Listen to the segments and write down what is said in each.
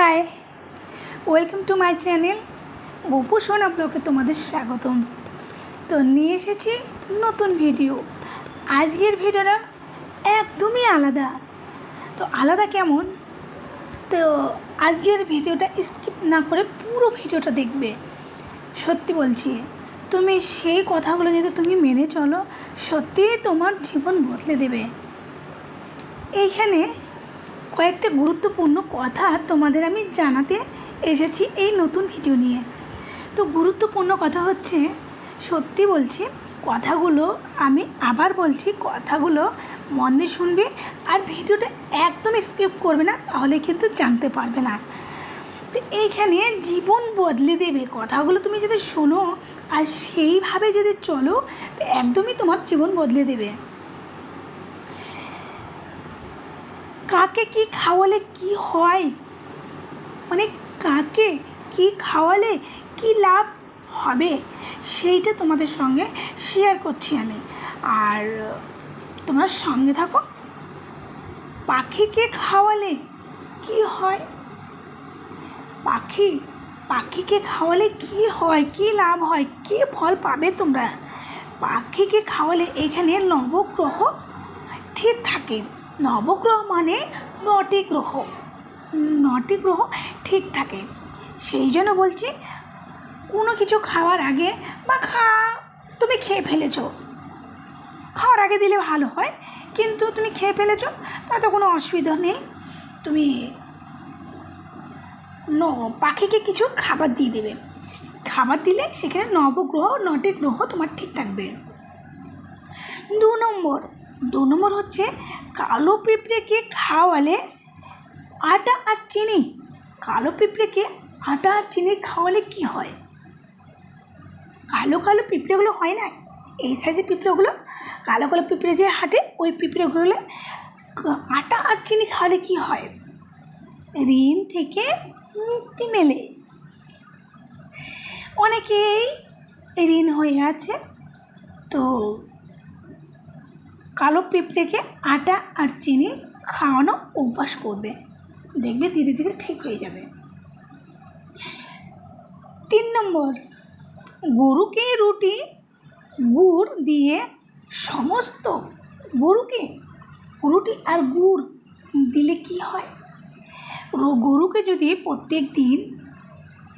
High, welcome to my channel Gopu Sona ব্লগে তোমাদের স্বাগতম। তো নিয়ে এসেছি নতুন ভিডিও। আজকের ভিডিওটা একদমই আলাদা। তো আলাদা কেমন? তো আজকের ভিডিওটা স্কিপ না করে পুরো ভিডিওটা দেখবে। সত্যি বলছি, তুমি সেই কথাগুলো যদি তুমি মেনে চলো, সত্যিই তোমার জীবন বদলে দেবে। এইখানে কয়েকটা গুরুত্বপূর্ণ কথা তোমাদের আমি জানাতে এসেছি এই নতুন ভিডিও নিয়ে। তো গুরুত্বপূর্ণ কথা হচ্ছে, সত্যি বলছি, কথাগুলো আমি আবার বলছি, কথাগুলো মন দিয়ে শুনবে আর ভিডিওটা একদম স্কিপ করবে না, তাহলে কিন্তু জানতে পারবে না। তো এইখানে জীবন বদলে দেবে কথাগুলো তুমি যদি শোনো আর সেইভাবে যদি চলো, তো একদমই তোমার জীবন বদলে দেবে। কাকে কি খাওয়ালে কি হয়, মানে কাকে কি খাওয়ালে কি লাভ হবে, সেইটা তোমাদের সঙ্গে শেয়ার করছি আমি। আর তোমরা সঙ্গে থাকো। পাখিকে খাওয়ালে কি হয়, পাখিকে খাওয়ালে কি হয়, কি লাভ হয়, কি ফল পাবে তোমরা। পাখিকে খাওয়ালে এখানে নবগ্রহ ঠিক থাকে। নবগ্রহ মানে 9টি গ্রহ, 9টি গ্রহ ঠিক থাকে। সেই জন্য বলছি, কোনো কিছু খাওয়ার আগে বা তুমি খেয়ে ফেলেছো, খাওয়ার আগে দিলে ভালো হয়, কিন্তু তুমি খেয়ে ফেলেছো তাতে কোনো অসুবিধা নেই। তুমি পাখিকে কিছু খাবার দিয়ে দেবে, খাবার দিলে সেখানে নবগ্রহ 9টি গ্রহ তোমার ঠিক থাকবে। 2 নম্বর হচ্ছে, কালো পিঁপড়েকে খাওয়ালে আটা আর চিনি। কালো পিঁপড়েকে আটা আর চিনি খাওয়ালে কি হয়? কালো কালো পিঁপড়েগুলো হয় না, এই সাইজের পিঁপড়েগুলো, কালো কালো পিঁপড়ে যে হাঁটে, ওই পিঁপড়েগুলো আটা আর চিনি খাওয়ালে কি হয়? ঋণ থেকে মুক্তি মেলে। অনেকেই ঋণ হয়ে আছে, তো কালো পিঁপড়েকে আটা আর চিনি খাওয়ানো অভ্যাস করবে, দেখবে ধীরে ধীরে ঠিক হয়ে যাবে। 3 নম্বর, গরুকে রুটি গুড় দিয়ে সমস্ত, গরুকে রুটি আর গুড় দিলে কি হয়? গরুকে যদি প্রত্যেক দিন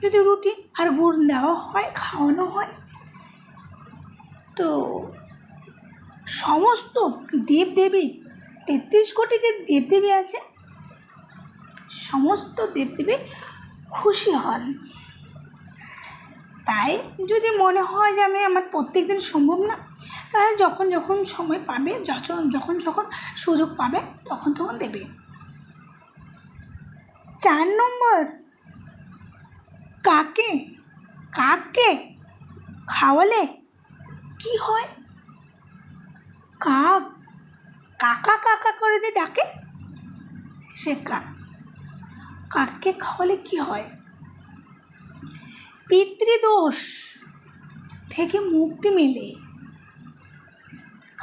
যদি রুটি আর গুড় দেওয়া হয়, খাওয়ানো হয়, তো সমস্ত দেবদেবী, 33 কোটি যে দেবদেবী আছে, সমস্ত দেবদেবী খুশি হন। তাই যদি মনে হয় যে আমার প্রত্যেক দিন সম্ভব না, তাহলে যখন যখন সময় পাবে, যখন যখন সুযোগ পাবে, তখন দেবে। 4 নম্বর, কাকে খাওয়ালে কি হয়? কাক কাকা কাকা করে যে ডাকে, সে কাককে খাওয়ালে কি হয়? পিতৃদোষ থেকে মুক্তি মেলে।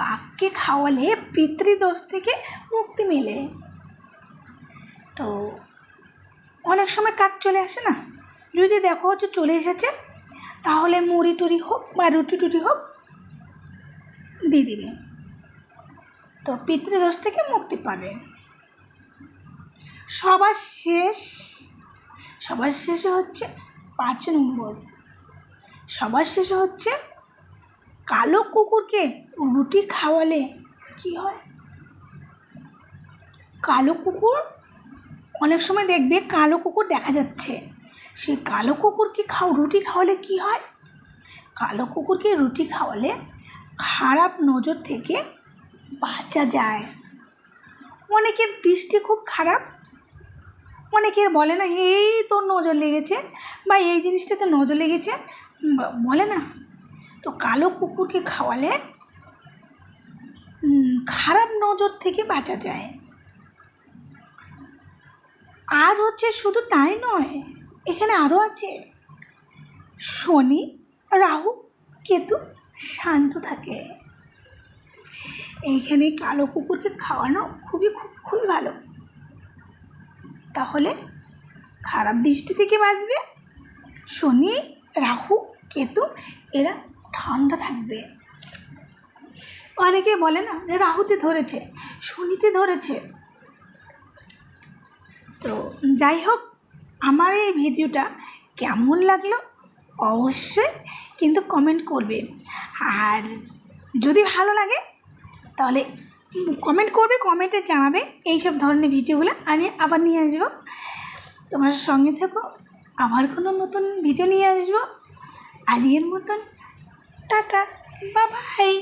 কাককে খাওয়ালে পিতৃদোষ থেকে মুক্তি মেলে। তো অনেক সময় কাক চলে আসে না, যদি দেখো হচ্ছে চলে এসেছে, তাহলে মুড়ি টুড়ি হোক বা রুটি টুটি হোক দিয়ে দিবে, তো পিতৃদোষ থেকে মুক্তি পাবে। সবার শেষে হচ্ছে 5 নম্বর, সবার শেষে হচ্ছে, কালো কুকুরকে রুটি খাওয়ালে কি হয়? কালো কুকুর, অনেক সময় দেখবে কালো কুকুর দেখা যাচ্ছে, সেই কালো কুকুরকে রুটি খাওয়ালে কি হয়? কালো কুকুরকে রুটি খাওয়ালে খারাপ নজর থেকে বাঁচা যায়। অনেকের দৃষ্টি খুব খারাপ, অনেকের বলে না, এই তোর নজর লেগেছে বা এই জিনিসটাতে নজর লেগেছে, বলে না, তো কালো কুকুরকে খাওয়ালে খারাপ নজর থেকে বাঁচা যায়। আর হচ্ছে শুধু তাই নয়, এখানে আরও আছে, শনি, রাহু, কেতু শান্ত থাকে। এইখানে কালো কুকুরকে খাওয়ানো খুবই ভালো। তাহলে খারাপ দৃষ্টি থেকে বাঁচবে। শনি, রাহু, কেতু এরা ঠান্ডা থাকবে। অনেকে বলে না যে রাহুতে ধরেছে, শনিতে ধরেছে। তো যাই হোক, আমার এই ভিডিওটা কেমন লাগলো অবশ্যই কিন্তু কমেন্ট করবে। আর যদি ভালো লাগে তাহলে কমেন্ট করবে, কমেন্টে জানাবে। এইসব ধরনের ভিডিওগুলো আমি আবার নিয়ে আসবো। তোমার সঙ্গে থেকো, আবার কোনো নতুন ভিডিও নিয়ে আসবো। আজকের মতন টাটা, বাই বাই।